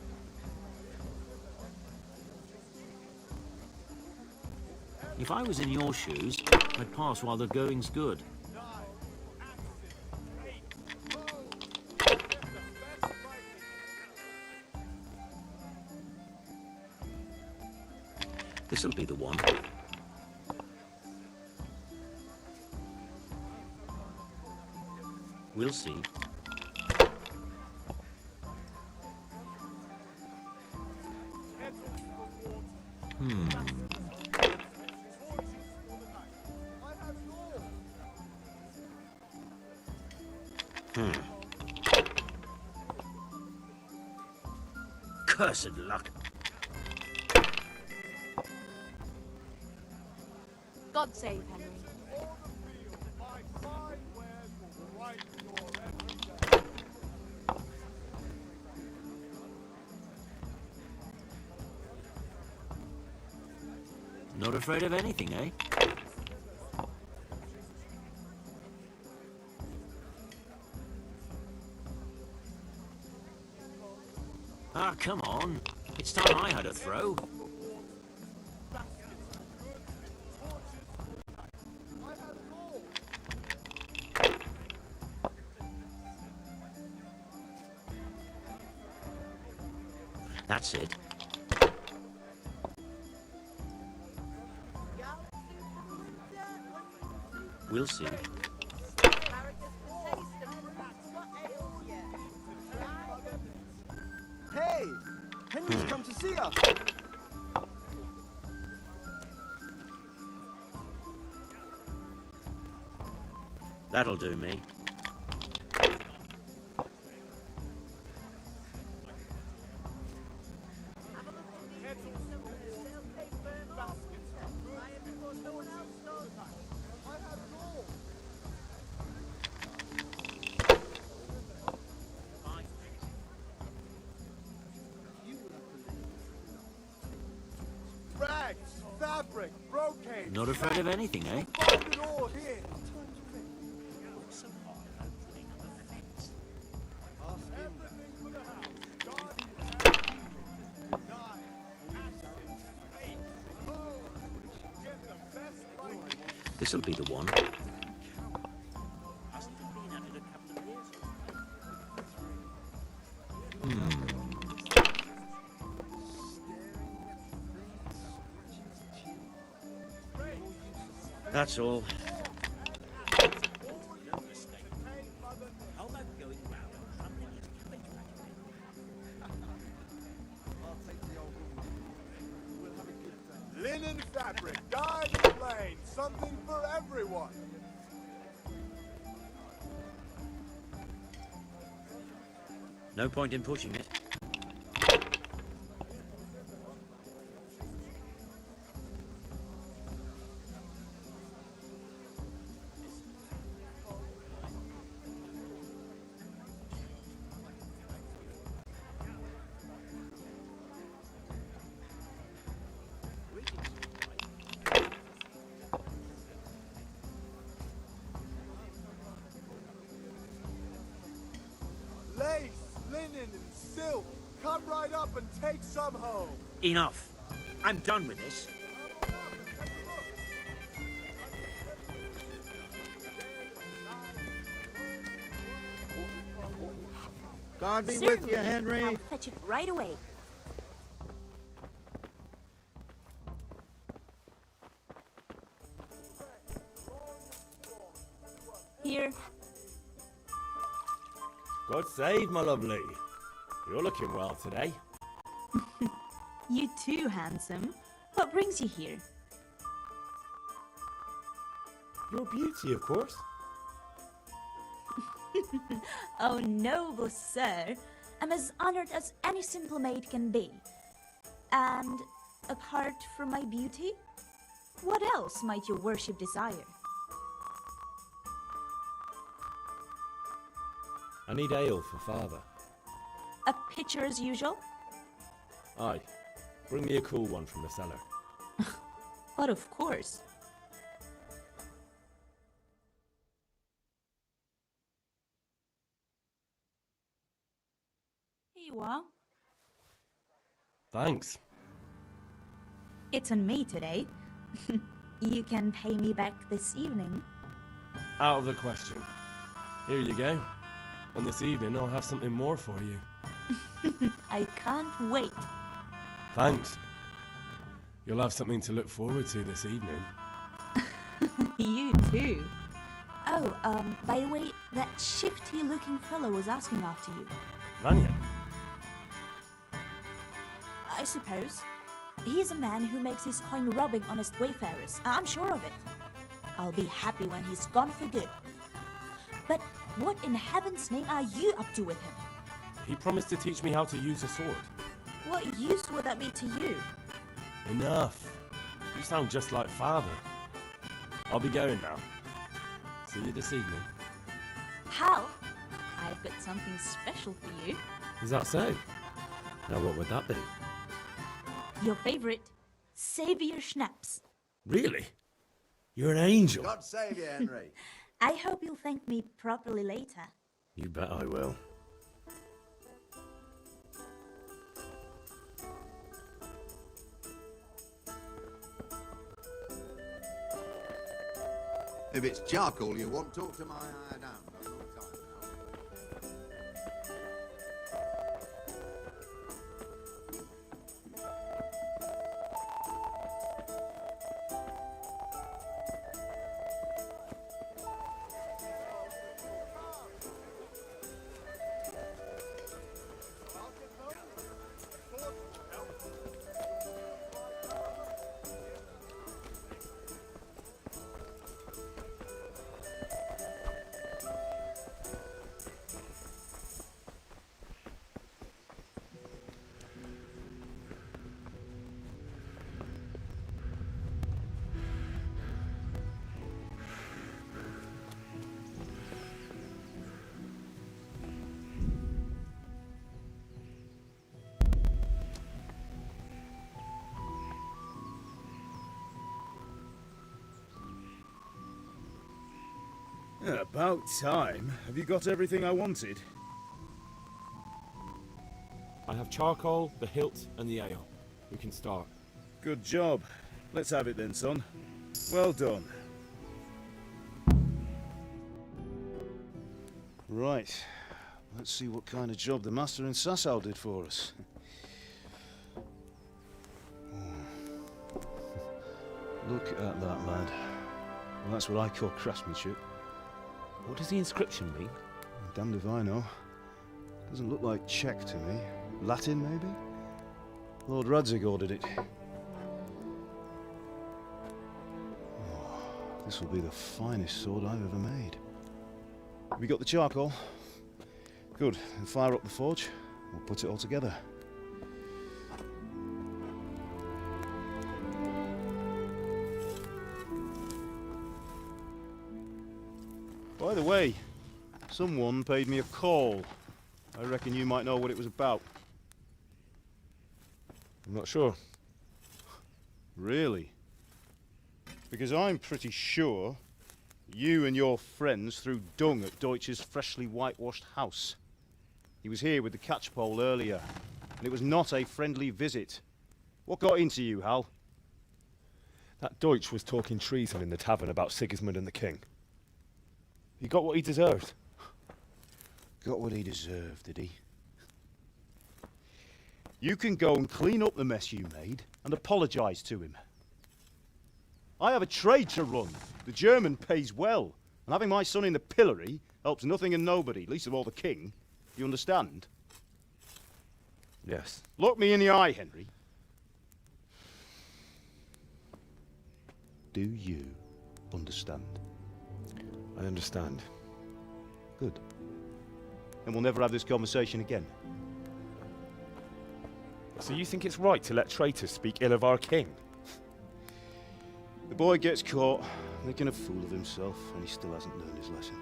[SPEAKER 8] If I was in your shoes, I'd pass while the going's good. This'll be the one. We'll see. Cursed luck.
[SPEAKER 17] God save Henry.
[SPEAKER 8] Not afraid of anything, eh? Ah, come on. It's time I had a throw. That's it. We'll see.
[SPEAKER 9] Hey! Henry's come to see us.
[SPEAKER 8] That'll do me.
[SPEAKER 11] fabric, brocade.
[SPEAKER 8] Not afraid of anything, eh?
[SPEAKER 11] Find it all here.
[SPEAKER 8] This'll be the one. That's all.
[SPEAKER 11] Linen fabric, dyed and plain, something for everyone.
[SPEAKER 8] No point in pushing it.
[SPEAKER 11] Lace, linen, and silk. Come right up and take some home.
[SPEAKER 8] Enough. I'm done with this.
[SPEAKER 10] God be with
[SPEAKER 17] Certainly.
[SPEAKER 10] you, Henry.
[SPEAKER 17] I'll fetch it right away. Here.
[SPEAKER 6] God save, my lovely. You're looking well today.
[SPEAKER 2] You too, handsome. What brings you here?
[SPEAKER 6] Your beauty, of course.
[SPEAKER 2] Oh, noble sir. I'm as honored as any simple maid can be. And apart from my beauty, what else might your worship desire?
[SPEAKER 6] I need ale for father.
[SPEAKER 2] A pitcher as usual?
[SPEAKER 6] Aye. Bring me a cool one from the cellar.
[SPEAKER 2] But of course. Here you are.
[SPEAKER 5] Thanks.
[SPEAKER 2] It's on me today. You can pay me back this evening.
[SPEAKER 5] Out of the question. Here you go. And this evening I'll have something more for you.
[SPEAKER 2] I can't wait.
[SPEAKER 5] Thanks. You'll have something to look forward to this evening.
[SPEAKER 2] You too. Oh, by the way, that shifty-looking fellow was asking after you.
[SPEAKER 5] Vanya?
[SPEAKER 2] I suppose. He's a man who makes his coin robbing honest wayfarers. I'm sure of it. I'll be happy when he's gone for good. But what in heaven's name are you up to with him?
[SPEAKER 5] He promised to teach me how to use a sword.
[SPEAKER 2] What use would that be to you?
[SPEAKER 5] Enough. You sound just like father. I'll be going now. See you this evening.
[SPEAKER 2] Hal, I've got something special for you.
[SPEAKER 6] Is that so? Now what would that be?
[SPEAKER 2] Your favorite, Savior Schnapps.
[SPEAKER 6] Really? You're an angel.
[SPEAKER 9] God save you, Henry.
[SPEAKER 2] I hope you'll thank me properly later.
[SPEAKER 6] You bet I will.
[SPEAKER 9] If it's charcoal you want, talk to my hired hand. I've no time now.
[SPEAKER 3] About time. Have you got everything I wanted?
[SPEAKER 14] I have charcoal, the hilt, and the ale. We can start.
[SPEAKER 3] Good job. Let's have it then, son. Well done. Right. Let's see what kind of job the master in Sasau did for us. Look at that, lad. Well, that's what I call craftsmanship.
[SPEAKER 14] What does the inscription mean?
[SPEAKER 3] Damned if I know. Doesn't look like Czech to me. Latin, maybe? Lord Radzig ordered it. Oh, this will be the finest sword I've ever made. Have you got the charcoal? Good. Then fire up the forge. We'll put it all together. By the way, someone paid me a call. I reckon you might know what it was about.
[SPEAKER 14] I'm not sure.
[SPEAKER 3] Really? Because I'm pretty sure you and your friends threw dung at Deutsch's freshly whitewashed house. He was here with the catchpole earlier, and it was not a friendly visit. What got into you, Hal?
[SPEAKER 14] That Deutsch was talking treason in the tavern about Sigismund and the king. He got what he deserved.
[SPEAKER 3] Got what he deserved, did he? You can go and clean up the mess you made and apologise to him. I have a trade to run. The German pays well, and having my son in the pillory helps nothing and nobody, least of all the king. You understand?
[SPEAKER 14] Yes.
[SPEAKER 3] Look me in the eye, Henry. Do you understand?
[SPEAKER 14] I understand.
[SPEAKER 3] Good. And we'll never have this conversation again.
[SPEAKER 14] So you think it's right to let traitors speak ill of our king?
[SPEAKER 3] The boy gets caught, making a fool of himself, and he still hasn't learned his lesson.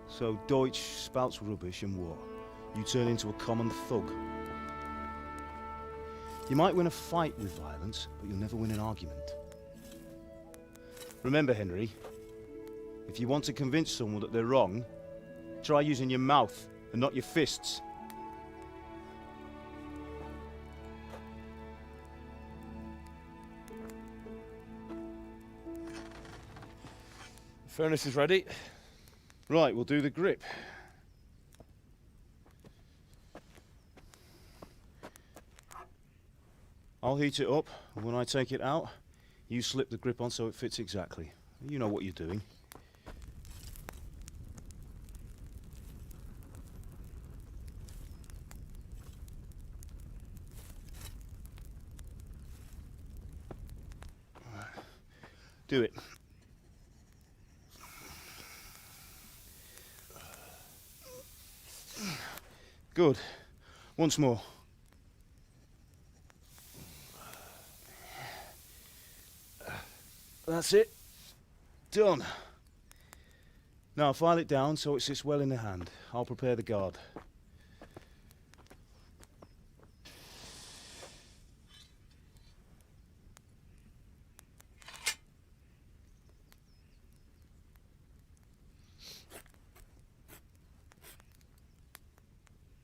[SPEAKER 3] So Deutsch spouts rubbish and war. You turn into a common thug. You might win a fight with violence, but you'll never win an argument. Remember, Henry, if you want to convince someone that they're wrong, try using your mouth and not your fists.
[SPEAKER 14] The furnace is ready.
[SPEAKER 3] Right, we'll do the grip. I'll heat it up, and when I take it out, you slip the grip on so it fits exactly. You know what you're doing. Do it. Good. Once more. That's it. Done. Now file it down so it sits well in the hand. I'll prepare the guard.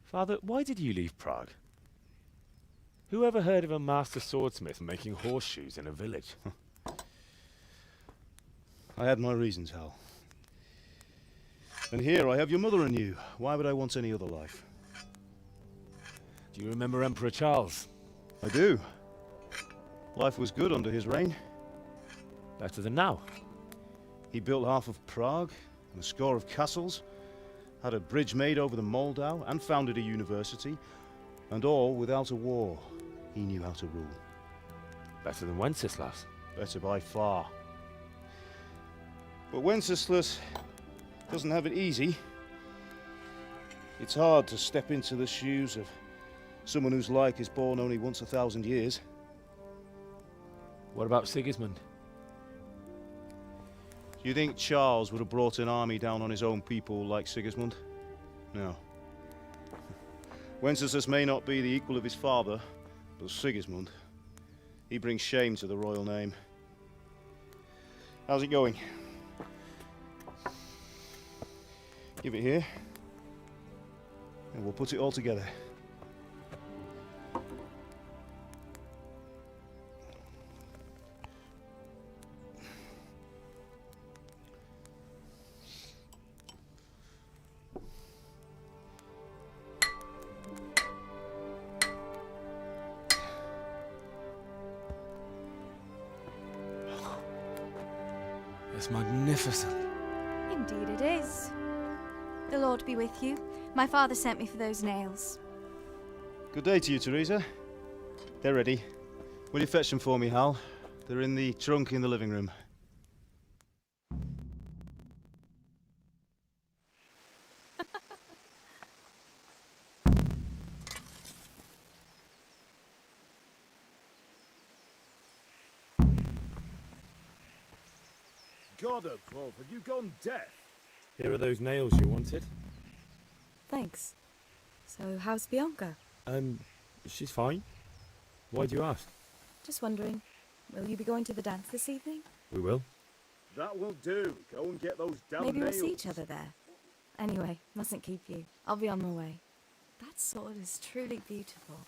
[SPEAKER 14] Father, why did you leave Prague? Who ever heard of a master swordsmith making horseshoes in a village?
[SPEAKER 3] I had my reasons, Hal. And here I have your mother and you. Why would I want any other life?
[SPEAKER 14] Do you remember Emperor Charles?
[SPEAKER 3] I do. Life was good under his reign.
[SPEAKER 14] Better than now.
[SPEAKER 3] He built half of Prague and a score of castles, had a bridge made over the Moldau, and founded a university, and all without a war. He knew how to rule.
[SPEAKER 14] Better than Wenceslas.
[SPEAKER 3] Better by far. But Wenceslas doesn't have it easy. It's hard to step into the shoes of someone whose like is born only once 1,000 years.
[SPEAKER 14] What about Sigismund?
[SPEAKER 3] Do you think Charles would have brought an army down on his own people like Sigismund? No. Wenceslas may not be the equal of his father, but Sigismund, he brings shame to the royal name. How's it going? Give it here, and we'll put it all together.
[SPEAKER 14] It's magnificent.
[SPEAKER 17] Indeed it is. The Lord be with you. My father sent me for those nails.
[SPEAKER 3] Good day to you, Teresa. They're ready. Will you fetch them for me, Hal? They're in the trunk in the living room. God above, have you gone deaf?
[SPEAKER 6] Here are those nails you wanted.
[SPEAKER 4] Thanks. So, how's Bianca?
[SPEAKER 6] She's fine. Why do you ask?
[SPEAKER 4] Just wondering, will you be going to the dance this evening?
[SPEAKER 6] We will.
[SPEAKER 3] That will do. Go and get those damn
[SPEAKER 4] Maybe
[SPEAKER 3] nails.
[SPEAKER 4] we'll see each other there. Anyway, mustn't keep you. I'll be on my way. That sword is truly beautiful.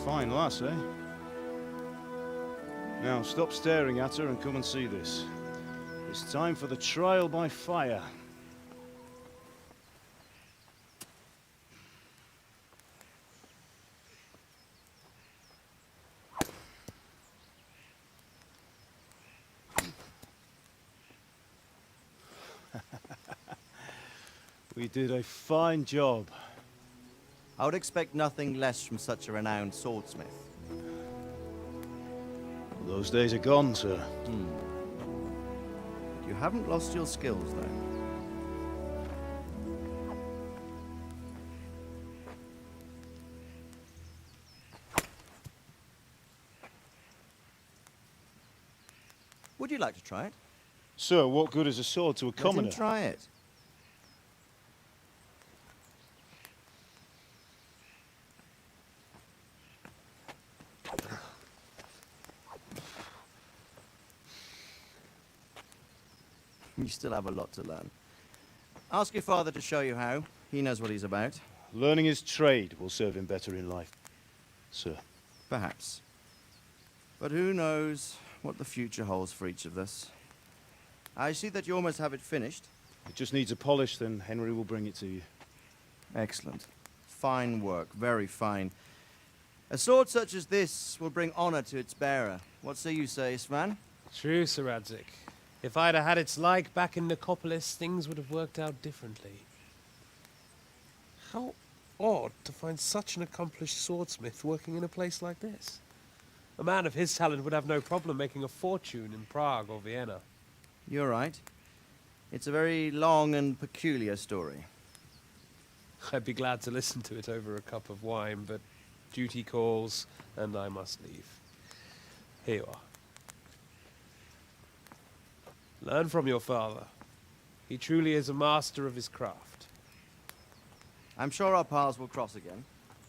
[SPEAKER 3] Fine lass, eh? Now, stop staring at her and come and see this. It's time for the trial by fire. We did a fine job.
[SPEAKER 22] I would expect nothing less from such a renowned swordsmith.
[SPEAKER 3] Those days are gone, sir.
[SPEAKER 22] You haven't lost your skills, though. Would you like to try it?
[SPEAKER 3] Sir, what good is a sword to a commoner?
[SPEAKER 22] Let him try it. You still have a lot to learn. Ask your father to show you how. He knows what he's about.
[SPEAKER 3] Learning his trade will serve him better in life, sir.
[SPEAKER 22] Perhaps. But who knows what the future holds for each of us. I see that you almost have it finished.
[SPEAKER 3] It just needs a polish, then Henry will bring it to you.
[SPEAKER 22] Excellent. Fine work, very fine. A sword such as this will bring honor to its bearer. What say you, Svan?
[SPEAKER 19] True, Sir Radzik. If I'd have had its like back in Nicopolis, things would have worked out differently. How odd to find such an accomplished swordsmith working in a place like this. A man of his talent would have no problem making a fortune in Prague or Vienna.
[SPEAKER 22] You're right. It's a very long and peculiar story.
[SPEAKER 19] I'd be glad to listen to it over a cup of wine, but duty calls, and I must leave. Here you are. Learn from your father. He truly is a master of his craft.
[SPEAKER 22] I'm sure our paths will cross again.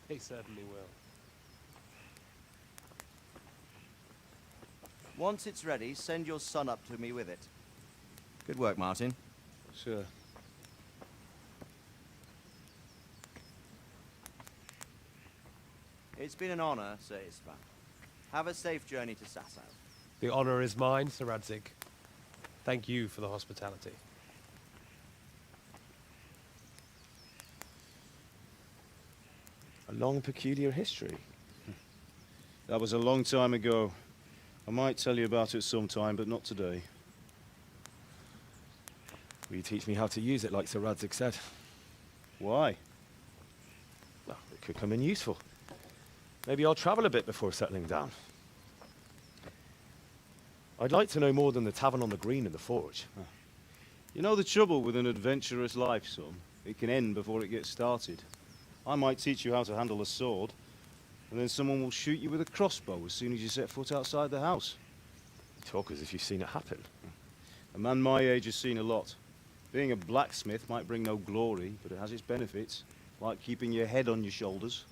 [SPEAKER 19] He certainly will.
[SPEAKER 22] Once it's ready, send your son up to me with it. Good work, Martin.
[SPEAKER 3] Sure.
[SPEAKER 22] It's been an honor, Sir Isvan. Have a safe journey to Sasau.
[SPEAKER 19] The honor is mine, Sir Radzik. Thank you for the hospitality.
[SPEAKER 6] A long, peculiar history.
[SPEAKER 3] That was a long time ago. I might tell you about it sometime, but not today.
[SPEAKER 6] Will you teach me how to use it, like Sir Radzik said?
[SPEAKER 3] Why?
[SPEAKER 6] Well, it could come in useful. Maybe I'll travel a bit before settling down. I'd like to know more than the tavern on the green and the forge.
[SPEAKER 3] You know the trouble with an adventurous life, son? It can end before it gets started. I might teach you how to handle a sword, and then someone will shoot you with a crossbow as soon as you set foot outside the house.
[SPEAKER 6] You talk as if you've seen it happen.
[SPEAKER 3] A man my age has seen a lot. Being a blacksmith might bring no glory, but it has its benefits, like keeping your head on your shoulders.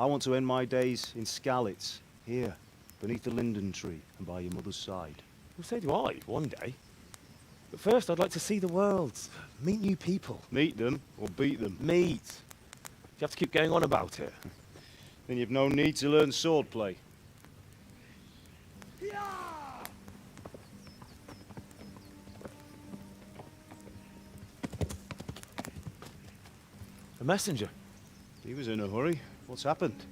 [SPEAKER 3] I want to end my days in Skalitz, here, beneath the linden tree and by your mother's side.
[SPEAKER 6] Well, so do I, one day. But first, I'd like to see the world, meet new people.
[SPEAKER 3] Meet them or beat them?
[SPEAKER 6] Meet. You have to keep going on about it.
[SPEAKER 3] Then you've no need to learn swordplay.
[SPEAKER 6] A messenger.
[SPEAKER 3] He was in a hurry. What's happened?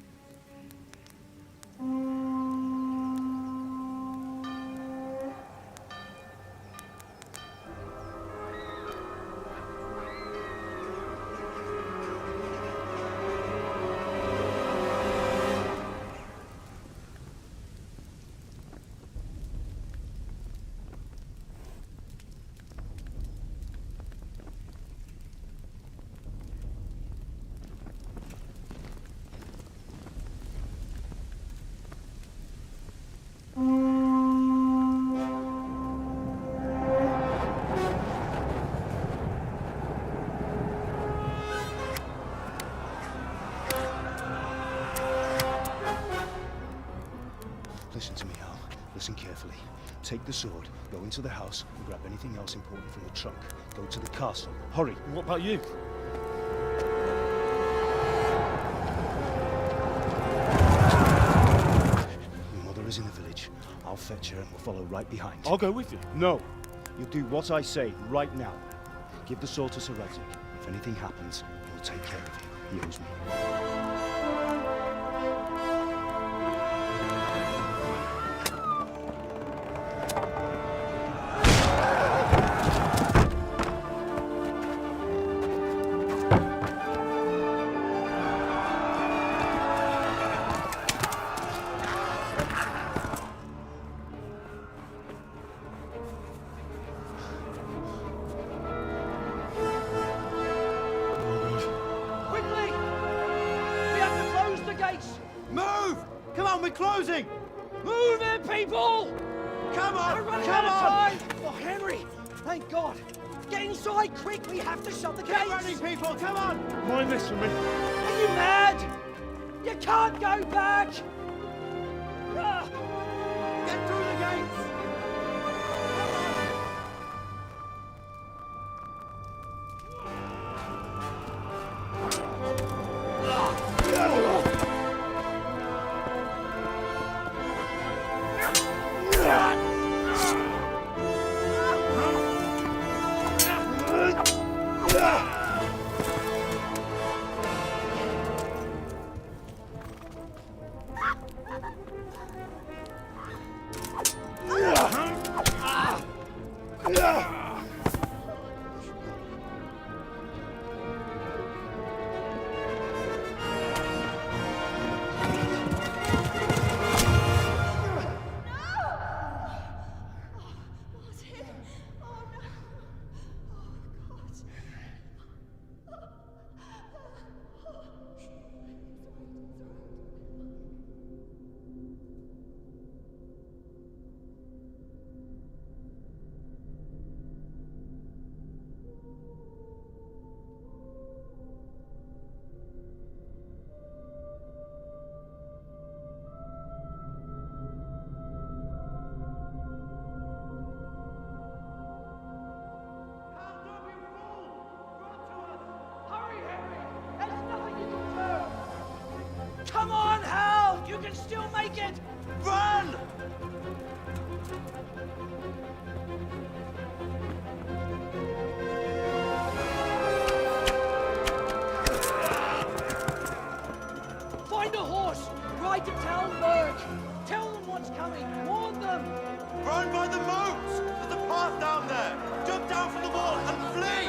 [SPEAKER 3] Listen to me, Hal. Listen carefully. Take the sword, go into the house, and grab anything else important from the trunk. Go to the castle. Hurry!
[SPEAKER 6] What about you?
[SPEAKER 3] Your mother is in the village. I'll fetch her and we'll follow right behind.
[SPEAKER 6] I'll go with you.
[SPEAKER 3] No. You'll do what I say right now. Give the sword to Sir Isaac. If anything happens, he'll take care of you. He owes me.
[SPEAKER 9] Move! Come on, we're closing!
[SPEAKER 12] Move it, people!
[SPEAKER 9] Come on!
[SPEAKER 12] We're running
[SPEAKER 9] Come
[SPEAKER 12] out of
[SPEAKER 9] on!
[SPEAKER 12] time! Oh, Henry! Thank God! Get inside quick! We have to shut the gates!
[SPEAKER 9] Get running, people! Come on!
[SPEAKER 6] Mind this for me.
[SPEAKER 12] Are you mad? You can't go back! Ah.
[SPEAKER 9] Get through the gates!
[SPEAKER 12] Come on, Hal! You can still make it!
[SPEAKER 9] Run!
[SPEAKER 12] Find a horse! Ride to Talmberg! Tell them what's coming! Warn them!
[SPEAKER 9] Run by the moats! There's a path down there! Jump down from the wall and flee!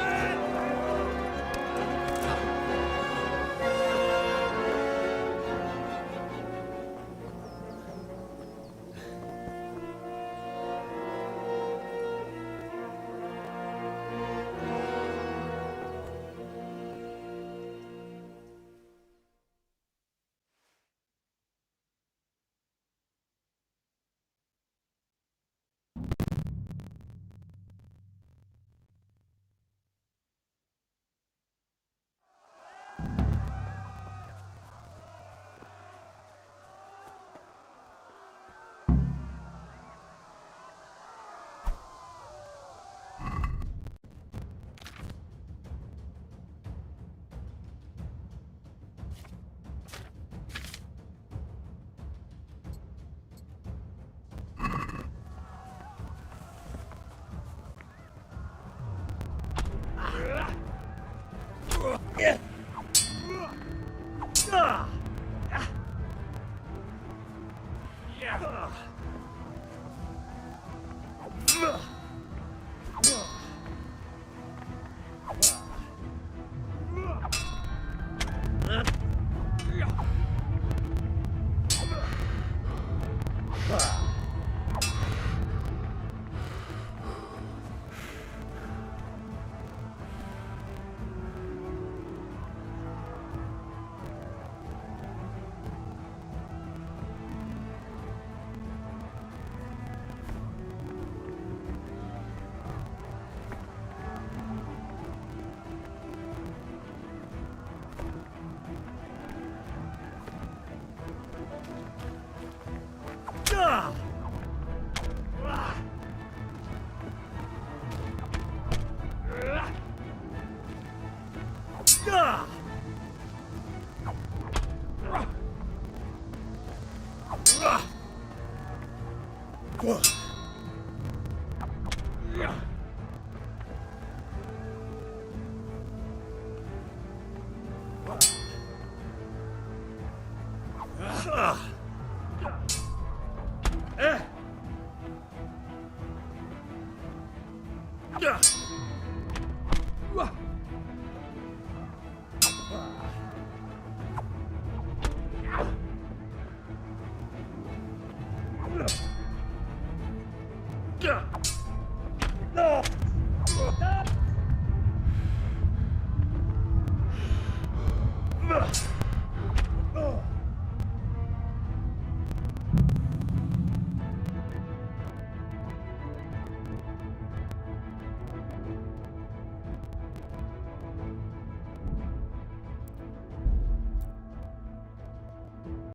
[SPEAKER 5] Ugh!